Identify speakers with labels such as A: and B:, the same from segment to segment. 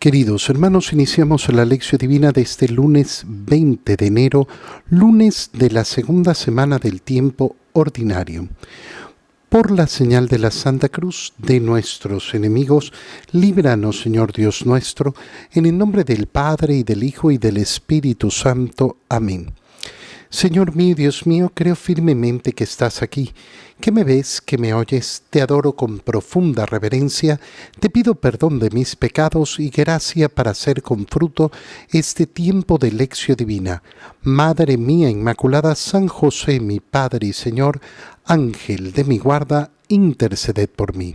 A: Queridos hermanos, iniciamos la lección divina de este lunes 20 de enero, lunes de la segunda semana del tiempo ordinario. Por la señal de la Santa Cruz de nuestros enemigos, líbranos, Señor Dios nuestro, en el nombre del Padre, y del Hijo, y del Espíritu Santo. Amén. Señor mío, Dios mío, creo firmemente que estás aquí, que me ves, que me oyes, te adoro con profunda reverencia, te pido perdón de mis pecados y gracia para hacer con fruto este tiempo de lección divina. Madre mía Inmaculada, San José, mi Padre y Señor, Ángel de mi guarda, interceded por mí.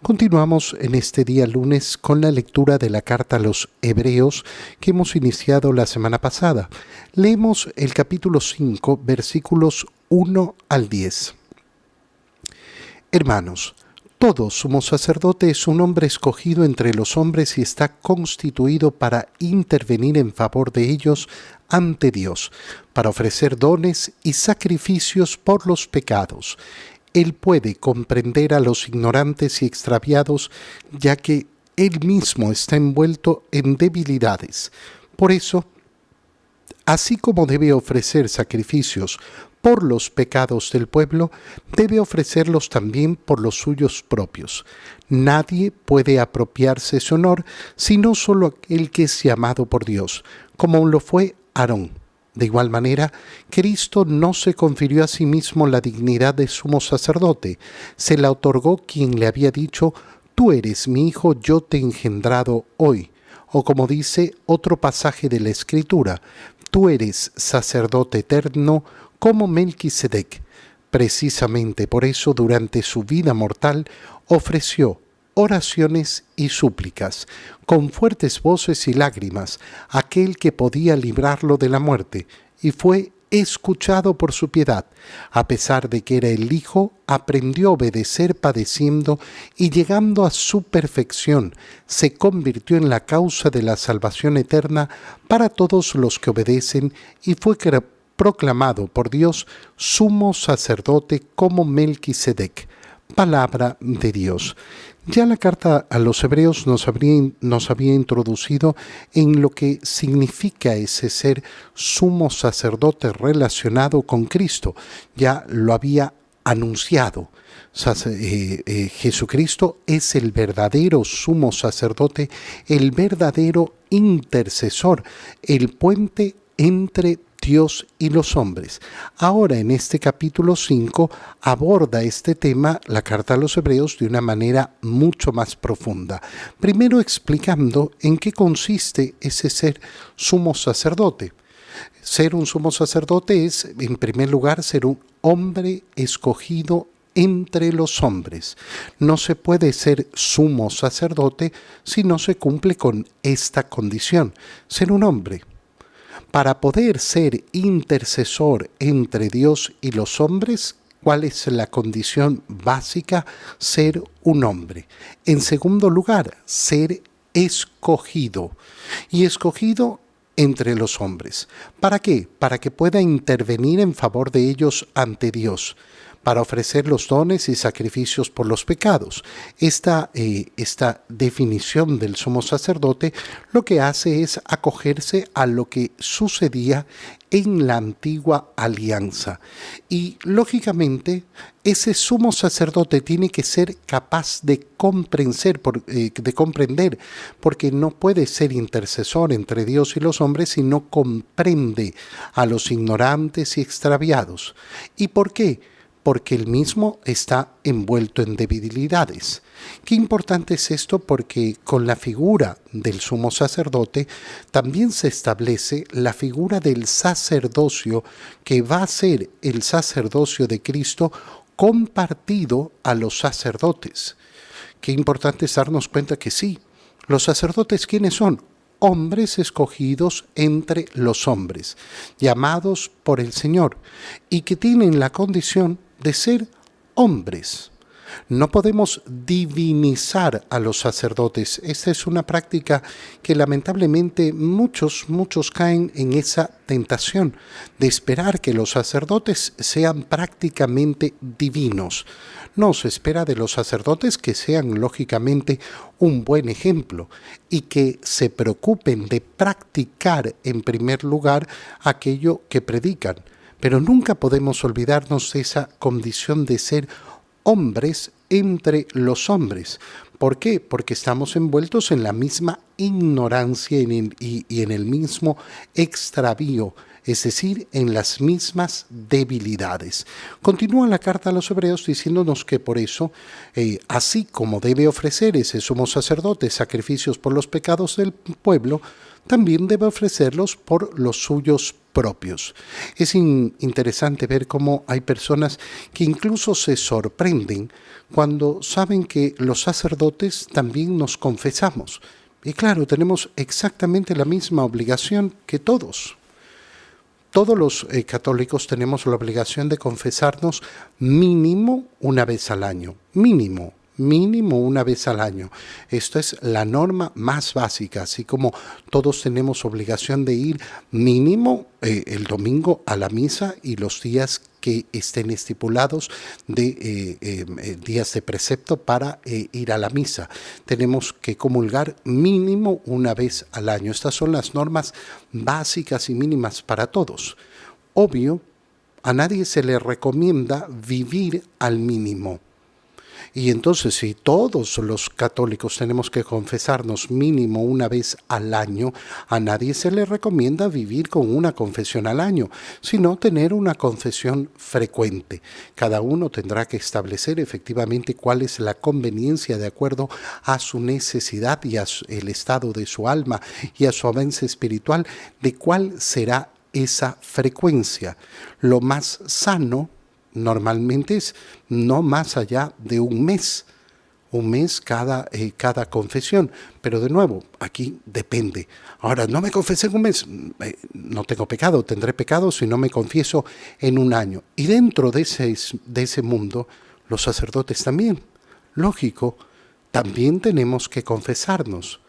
A: Continuamos en este día lunes con la lectura de la carta a los Hebreos que hemos iniciado la semana pasada. Leemos el capítulo 5, versículos 1 al 10. Hermanos, todo sumo sacerdote es un hombre escogido entre los hombres y está constituido para intervenir en favor de ellos ante Dios, para ofrecer dones y sacrificios por los pecados. Él puede comprender a los ignorantes y extraviados, ya que él mismo está envuelto en debilidades. Por eso, así como debe ofrecer sacrificios por los pecados del pueblo, debe ofrecerlos también por los suyos propios. Nadie puede apropiarse ese honor, sino solo aquel que es llamado por Dios, como lo fue Aarón. De igual manera, Cristo no se confirió a sí mismo la dignidad de sumo sacerdote, se la otorgó quien le había dicho: «Tú eres mi hijo, yo te he engendrado hoy». O como dice otro pasaje de la Escritura: «Tú eres sacerdote eterno como Melquisedec». Precisamente por eso, durante su vida mortal, ofreció oraciones y súplicas, con fuertes voces y lágrimas, a aquel que podía librarlo de la muerte, y fue escuchado por su piedad. A pesar de que era el Hijo, aprendió a obedecer padeciendo, y llegando a su perfección, se convirtió en la causa de la salvación eterna para todos los que obedecen, y fue proclamado por Dios sumo sacerdote como Melquisedec. Palabra de Dios. Ya la carta a los Hebreos nos había introducido en lo que significa ese ser sumo sacerdote relacionado con Cristo. Ya lo había anunciado. Jesucristo es el verdadero sumo sacerdote, el verdadero intercesor, el puente entre Dios y los hombres. Ahora, en este capítulo 5, aborda este tema, la carta a los Hebreos, de una manera mucho más profunda. Primero explicando en qué consiste ese ser sumo sacerdote. Ser un sumo sacerdote es, en primer lugar, ser un hombre escogido entre los hombres. No se puede ser sumo sacerdote si no se cumple con esta condición: ser un hombre. Para poder ser intercesor entre Dios y los hombres, ¿cuál es la condición básica? Ser un hombre. En segundo lugar, ser escogido. Y escogido entre los hombres. ¿Para qué? Para que pueda intervenir en favor de ellos ante Dios, para ofrecer los dones y sacrificios por los pecados. Esta definición del sumo sacerdote lo que hace es acogerse a lo que sucedía en la antigua alianza. Y, lógicamente, ese sumo sacerdote tiene que ser capaz de comprender, porque no puede ser intercesor entre Dios y los hombres si no comprende a los ignorantes y extraviados. ¿Y por qué? Porque él mismo está envuelto en debilidades. Qué importante es esto, porque con la figura del sumo sacerdote también se establece la figura del sacerdocio, que va a ser el sacerdocio de Cristo compartido a los sacerdotes. Qué importante es darnos cuenta que sí, los sacerdotes, ¿quiénes son? Hombres escogidos entre los hombres, llamados por el Señor, y que tienen la condición de ser hombres. No podemos divinizar a los sacerdotes. Esta es una práctica que lamentablemente muchos caen en esa tentación de esperar que los sacerdotes sean prácticamente divinos. No se espera de los sacerdotes que sean lógicamente un buen ejemplo y que se preocupen de practicar en primer lugar aquello que predican. Pero nunca podemos olvidarnos de esa condición de ser hombres entre los hombres. ¿Por qué? Porque estamos envueltos en la misma ignorancia y en el mismo extravío, es decir, en las mismas debilidades. Continúa la carta a los Hebreos diciéndonos que por eso, así como debe ofrecer ese sumo sacerdote sacrificios por los pecados del pueblo, también debe ofrecerlos por los suyos propios. Es interesante ver cómo hay personas que incluso se sorprenden cuando saben que los sacerdotes también nos confesamos. Y claro, tenemos exactamente la misma obligación que todos. Todos los católicos tenemos la obligación de confesarnos mínimo una vez al año. Mínimo una vez al año. Esto es la norma más básica, así como todos tenemos obligación de ir mínimo el domingo a la misa y los días que estén estipulados de días de precepto para ir a la misa. Tenemos que comulgar mínimo una vez al año. Estas son las normas básicas y mínimas para todos. Obvio, a nadie se le recomienda vivir al mínimo. Y entonces, si todos los católicos tenemos que confesarnos mínimo una vez al año, a nadie se le recomienda vivir con una confesión al año, sino tener una confesión frecuente. Cada uno tendrá que establecer efectivamente cuál es la conveniencia de acuerdo a su necesidad y el estado de su alma y a su avance espiritual, de cuál será esa frecuencia. Lo más sano normalmente es no más allá de un mes cada confesión, pero de nuevo, aquí depende. Ahora, no me confesé en un mes, no tengo pecado, tendré pecado si no me confieso en un año. Y dentro de ese mundo, los sacerdotes también, lógico, también tenemos que confesarnos.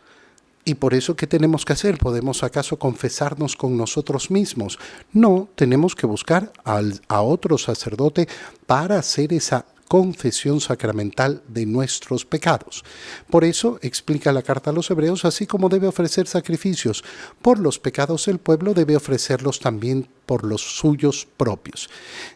A: ¿Y por eso qué tenemos que hacer? ¿Podemos acaso confesarnos con nosotros mismos? No, tenemos que buscar a otro sacerdote para hacer esa confesión sacramental de nuestros pecados. Por eso explica la carta a los Hebreos, así como debe ofrecer sacrificios por los pecados del pueblo, debe ofrecerlos también por los suyos propios.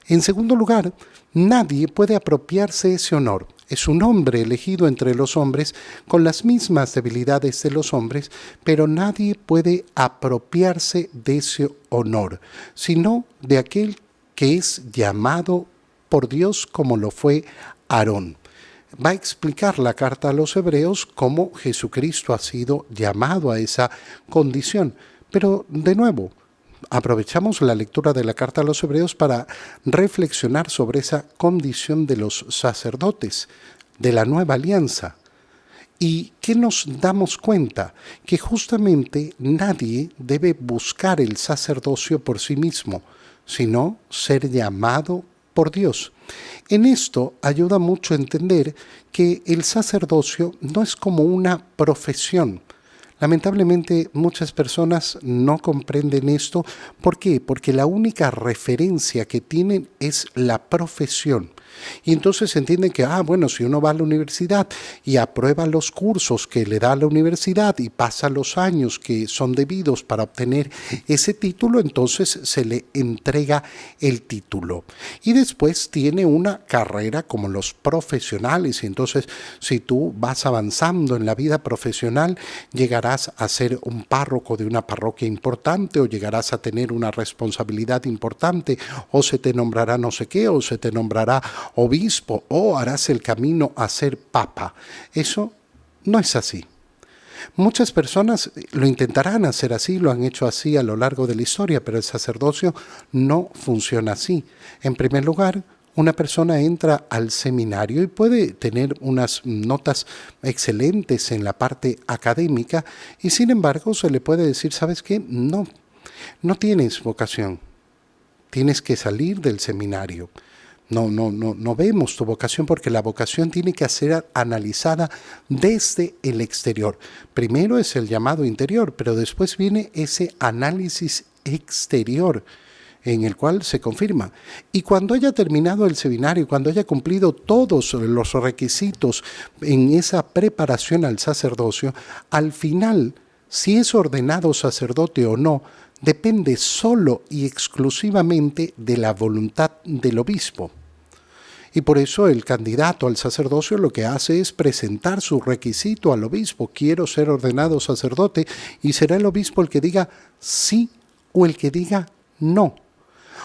A: En segundo lugar, nadie puede apropiarse ese honor. Es un hombre elegido entre los hombres con las mismas debilidades de los hombres, pero nadie puede apropiarse de ese honor, sino de aquel que es llamado por Dios como lo fue Aarón. Va a explicar la carta a los Hebreos cómo Jesucristo ha sido llamado a esa condición. Pero de nuevo, aprovechamos la lectura de la carta a los Hebreos para reflexionar sobre esa condición de los sacerdotes de la nueva alianza. ¿Y qué nos damos cuenta? Que justamente nadie debe buscar el sacerdocio por sí mismo, sino ser llamado por Dios. En esto ayuda mucho a entender que el sacerdocio no es como una profesión. Lamentablemente muchas personas no comprenden esto. ¿Por qué? Porque la única referencia que tienen es la profesión. Y entonces entienden que, bueno, si uno va a la universidad y aprueba los cursos que le da la universidad y pasa los años que son debidos para obtener ese título, entonces se le entrega el título. Y después tiene una carrera como los profesionales. Y entonces, si tú vas avanzando en la vida profesional, llegarás a ser un párroco de una parroquia importante, o llegarás a tener una responsabilidad importante, o se te nombrará no sé qué, o se te nombrará obispo, o harás el camino a ser papa. Eso no es así. Muchas personas lo intentarán hacer así, lo han hecho así a lo largo de la historia, pero el sacerdocio no funciona así. En primer lugar, una persona entra al seminario y puede tener unas notas excelentes en la parte académica, y sin embargo se le puede decir, ¿sabes qué? No tienes vocación. Tienes que salir del seminario. No vemos tu vocación, porque la vocación tiene que ser analizada desde el exterior. Primero es el llamado interior, pero después viene ese análisis exterior en el cual se confirma. Y cuando haya terminado el seminario, cuando haya cumplido todos los requisitos en esa preparación al sacerdocio, al final, si es ordenado sacerdote o no, depende solo y exclusivamente de la voluntad del obispo. Y por eso el candidato al sacerdocio lo que hace es presentar su requisito al obispo: quiero ser ordenado sacerdote, y será el obispo el que diga sí o el que diga no.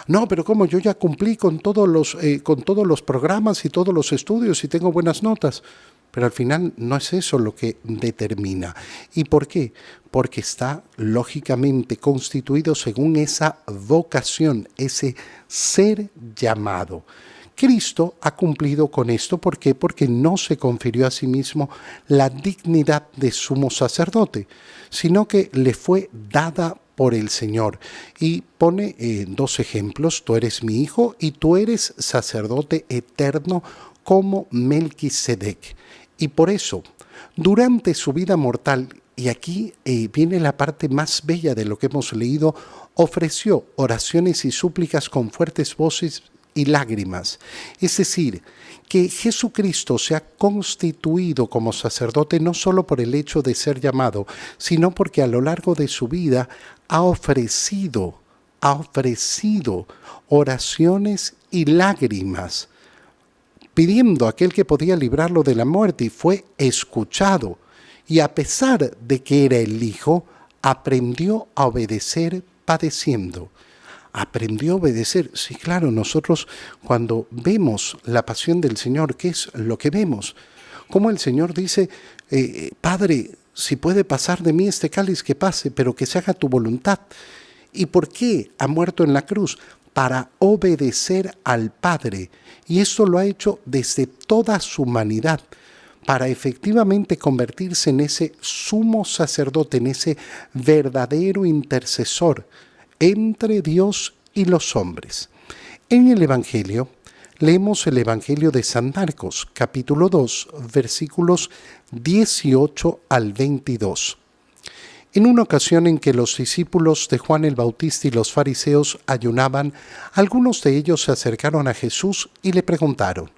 A: No, pero ¿cómo? Yo ya cumplí con todos los programas y todos los estudios y tengo buenas notas. Pero al final no es eso lo que determina. ¿Y por qué? Porque está lógicamente constituido según esa vocación, ese ser llamado. Cristo ha cumplido con esto. ¿Por qué? Porque no se confirió a sí mismo la dignidad de sumo sacerdote, sino que le fue dada por el Señor. Y pone dos ejemplos: tú eres mi hijo y tú eres sacerdote eterno como Melquisedec. Y por eso, durante su vida mortal, y aquí viene la parte más bella de lo que hemos leído, ofreció oraciones y súplicas con fuertes voces y lágrimas. Es decir, que Jesucristo se ha constituido como sacerdote no solo por el hecho de ser llamado, sino porque a lo largo de su vida ha ofrecido oraciones y lágrimas, pidiendo a aquel que podía librarlo de la muerte, y fue escuchado. Y a pesar de que era el Hijo, aprendió a obedecer padeciendo. Aprendió a obedecer. Sí, claro, nosotros cuando vemos la pasión del Señor, ¿qué es lo que vemos? Como el Señor dice: Padre, si puede pasar de mí este cáliz, que pase, pero que se haga tu voluntad. ¿Y por qué ha muerto en la cruz? Para obedecer al Padre. Y esto lo ha hecho desde toda su humanidad, para efectivamente convertirse en ese sumo sacerdote, en ese verdadero intercesor entre Dios y los hombres. En el Evangelio, leemos el Evangelio de San Marcos, capítulo 2, versículos 18 al 22. En una ocasión en que los discípulos de Juan el Bautista y los fariseos ayunaban, algunos de ellos se acercaron a Jesús y le preguntaron: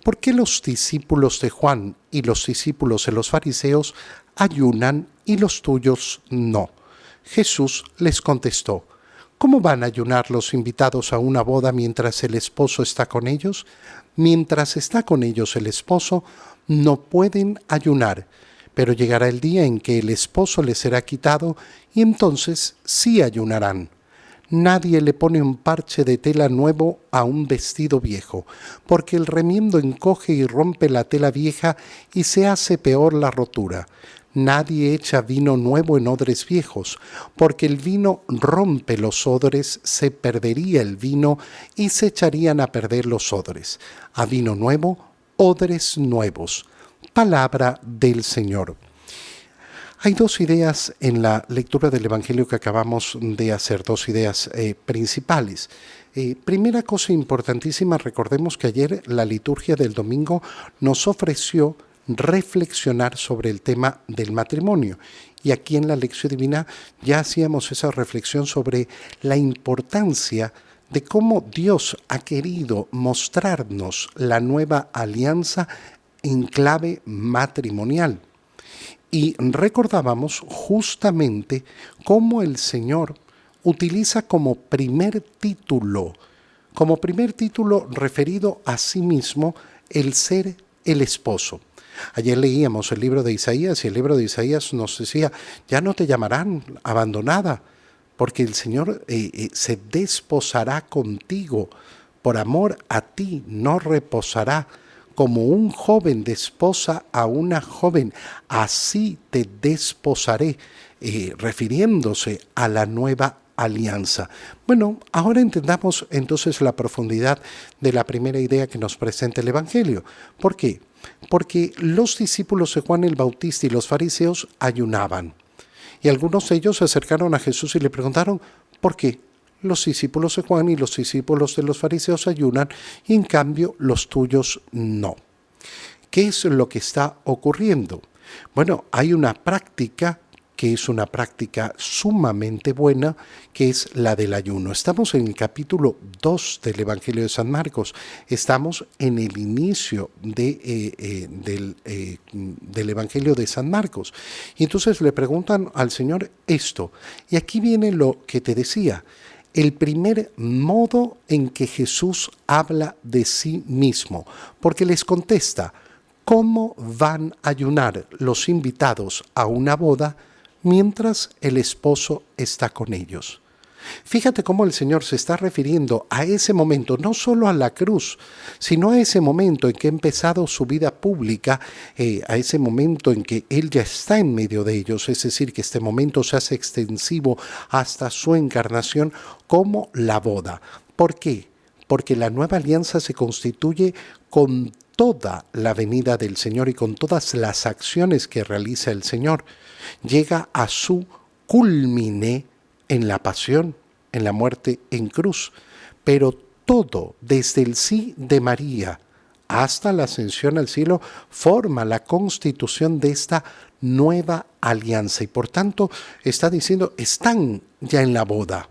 A: ¿por qué los discípulos de Juan y los discípulos de los fariseos ayunan y los tuyos no? Jesús les contestó: ¿cómo van a ayunar los invitados a una boda mientras el esposo está con ellos? Mientras está con ellos el esposo, no pueden ayunar. Pero llegará el día en que el esposo les será quitado, y entonces sí ayunarán. Nadie le pone un parche de tela nuevo a un vestido viejo, porque el remiendo encoge y rompe la tela vieja y se hace peor la rotura. Nadie echa vino nuevo en odres viejos, porque el vino rompe los odres, se perdería el vino y se echarían a perder los odres. A vino nuevo, odres nuevos. Palabra del Señor. Hay dos ideas en la lectura del Evangelio que acabamos de hacer, dos ideas principales. Primera cosa importantísima: recordemos que ayer la liturgia del domingo nos ofreció reflexionar sobre el tema del matrimonio. Y aquí en la lección divina ya hacíamos esa reflexión sobre la importancia de cómo Dios ha querido mostrarnos la nueva alianza en clave matrimonial. Y recordábamos justamente cómo el Señor utiliza como primer título referido a sí mismo, el ser el esposo. Ayer leíamos el libro de Isaías, y el libro de Isaías nos decía: ya no te llamarán abandonada, porque el Señor se desposará contigo, por amor a ti no reposará. Como un joven desposa a una joven, así te desposaré, refiriéndose a la nueva alianza. Bueno, ahora entendamos entonces la profundidad de la primera idea que nos presenta el Evangelio. ¿Por qué? Porque los discípulos de Juan el Bautista y los fariseos ayunaban. Y algunos de ellos se acercaron a Jesús y le preguntaron: ¿por qué? los discípulos de Juan y los discípulos de los fariseos ayunan y en cambio los tuyos no. ¿Qué es lo que está ocurriendo? Bueno, hay una práctica que es una práctica sumamente buena, que es la del ayuno. Estamos en el capítulo 2 del Evangelio de San Marcos. Estamos en el inicio del Evangelio de San Marcos. Y entonces le preguntan al Señor esto. Y aquí viene lo que te decía. El primer modo en que Jesús habla de sí mismo, porque les contesta, ¿cómo van a ayunar los invitados a una boda mientras el esposo está con ellos? Fíjate cómo el Señor se está refiriendo a ese momento, no solo a la cruz, sino a ese momento en que ha empezado su vida pública, a ese momento en que Él ya está en medio de ellos, es decir, que este momento se hace extensivo hasta su encarnación como la boda. ¿Por qué? Porque la nueva alianza se constituye con toda la venida del Señor y con todas las acciones que realiza el Señor. Llega a su culmine en la pasión, en la muerte en cruz. Pero todo, desde el sí de María hasta la ascensión al cielo, forma la constitución de esta nueva alianza. Y por tanto, está diciendo, están ya en la boda.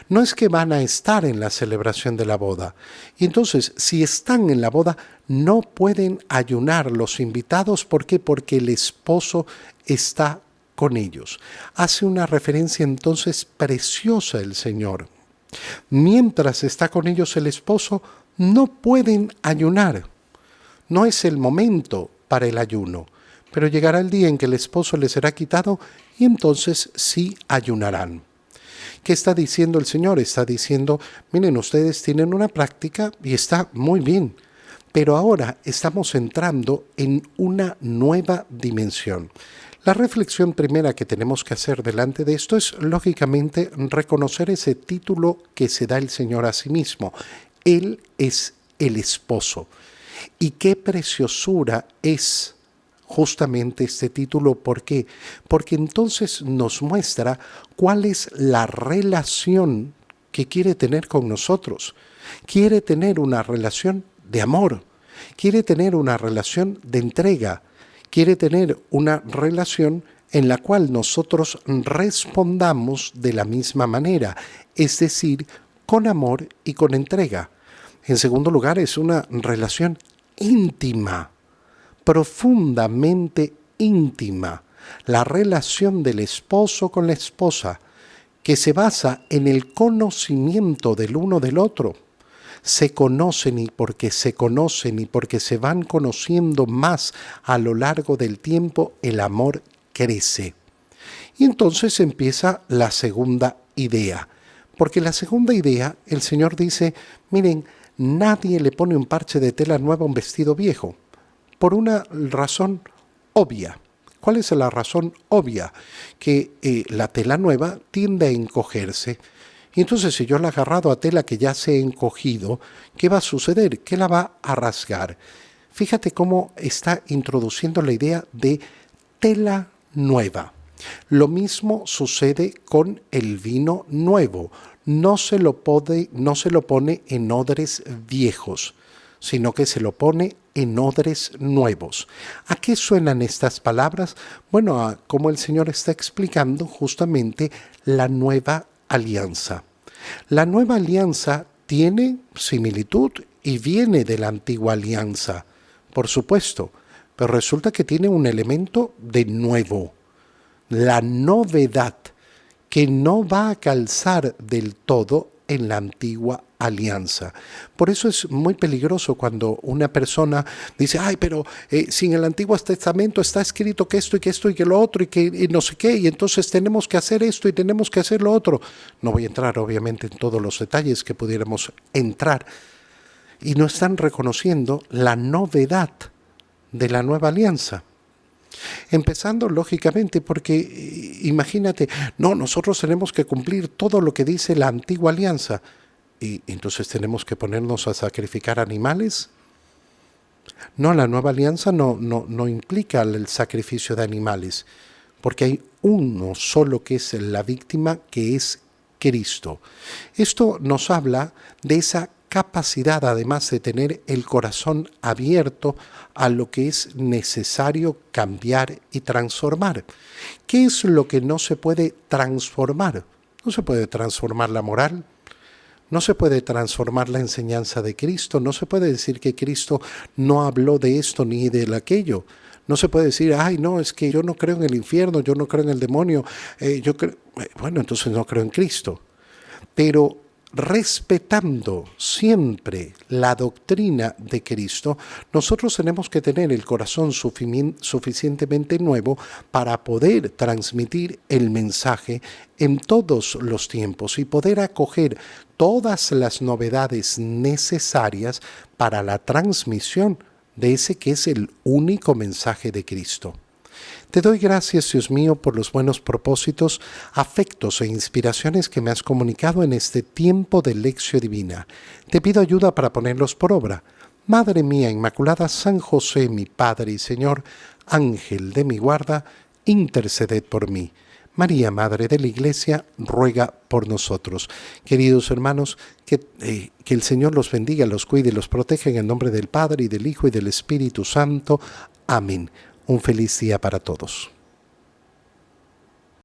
A: No es que van a estar en la celebración de la boda. Y entonces, si están en la boda, no pueden ayunar los invitados. ¿Por qué? Porque el esposo está con ellos. Hace una referencia entonces preciosa el Señor. Mientras está con ellos el esposo, no pueden ayunar. No es el momento para el ayuno. Pero llegará el día en que el esposo les será quitado y entonces sí ayunarán. ¿Qué está diciendo el Señor? Está diciendo, miren, ustedes tienen una práctica y está muy bien, pero ahora estamos entrando en una nueva dimensión. La reflexión primera que tenemos que hacer delante de esto es, lógicamente, reconocer ese título que se da el Señor a sí mismo. Él es el esposo. Y qué preciosura es justamente este título. ¿Por qué? Porque entonces nos muestra cuál es la relación que quiere tener con nosotros. Quiere tener una relación de amor, quiere tener una relación de entrega, quiere tener una relación en la cual nosotros respondamos de la misma manera, es decir, con amor y con entrega. En segundo lugar, es una relación íntima, profundamente íntima, la relación del esposo con la esposa, que se basa en el conocimiento del uno del otro. Se conocen y porque se conocen y porque se van conociendo más a lo largo del tiempo, el amor crece. Y entonces empieza la segunda idea, porque la segunda idea, el Señor dice, miren, nadie le pone un parche de tela nueva a un vestido viejo, por una razón obvia. ¿Cuál es la razón obvia? Que la tela nueva tiende a encogerse. Y entonces si yo la he agarrado a tela que ya se ha encogido, ¿qué va a suceder? Que la va a rasgar. Fíjate cómo está introduciendo la idea de tela nueva. Lo mismo sucede con el vino nuevo. No se lo pone en odres viejos, sino que se lo pone en odres nuevos. ¿A qué suenan estas palabras? Bueno, a cómo el Señor está explicando justamente la nueva alianza. La nueva alianza tiene similitud y viene de la antigua alianza, por supuesto, pero resulta que tiene un elemento de nuevo, la novedad, que no va a calzar del todo en la antigua alianza. Por eso es muy peligroso cuando una persona dice, ay, pero si en el Antiguo Testamento está escrito que esto y que lo otro y no sé qué, y entonces tenemos que hacer esto y tenemos que hacer lo otro. No voy a entrar obviamente en todos los detalles que pudiéramos entrar. Y no están reconociendo la novedad de la nueva alianza. Empezando lógicamente porque imagínate, no, nosotros tenemos que cumplir todo lo que dice la antigua alianza. ¿Y entonces tenemos que ponernos a sacrificar animales? No, la nueva alianza no implica el sacrificio de animales, porque hay uno solo que es la víctima, que es Cristo. Esto nos habla de esa capacidad, además de tener el corazón abierto a lo que es necesario cambiar y transformar. ¿Qué es lo que no se puede transformar? No se puede transformar la moral, no se puede transformar la enseñanza de Cristo, no se puede decir que Cristo no habló de esto ni de aquello. No se puede decir, ay, no, es que yo no creo en el infierno, yo no creo en el demonio, bueno, entonces no creo en Cristo. Pero respetando siempre la doctrina de Cristo, nosotros tenemos que tener el corazón suficientemente nuevo para poder transmitir el mensaje en todos los tiempos y poder acoger todas las novedades necesarias para la transmisión de ese que es el único mensaje de Cristo. Te doy gracias, Dios mío, por los buenos propósitos, afectos e inspiraciones que me has comunicado en este tiempo de lección divina. Te pido ayuda para ponerlos por obra. Madre mía Inmaculada, San José, mi Padre y Señor, Ángel de mi guarda, interceded por mí. María, Madre de la Iglesia, ruega por nosotros. Queridos hermanos, que el Señor los bendiga, los cuide y los proteja en el nombre del Padre, y del Hijo, y del Espíritu Santo. Amén. Un feliz día para todos.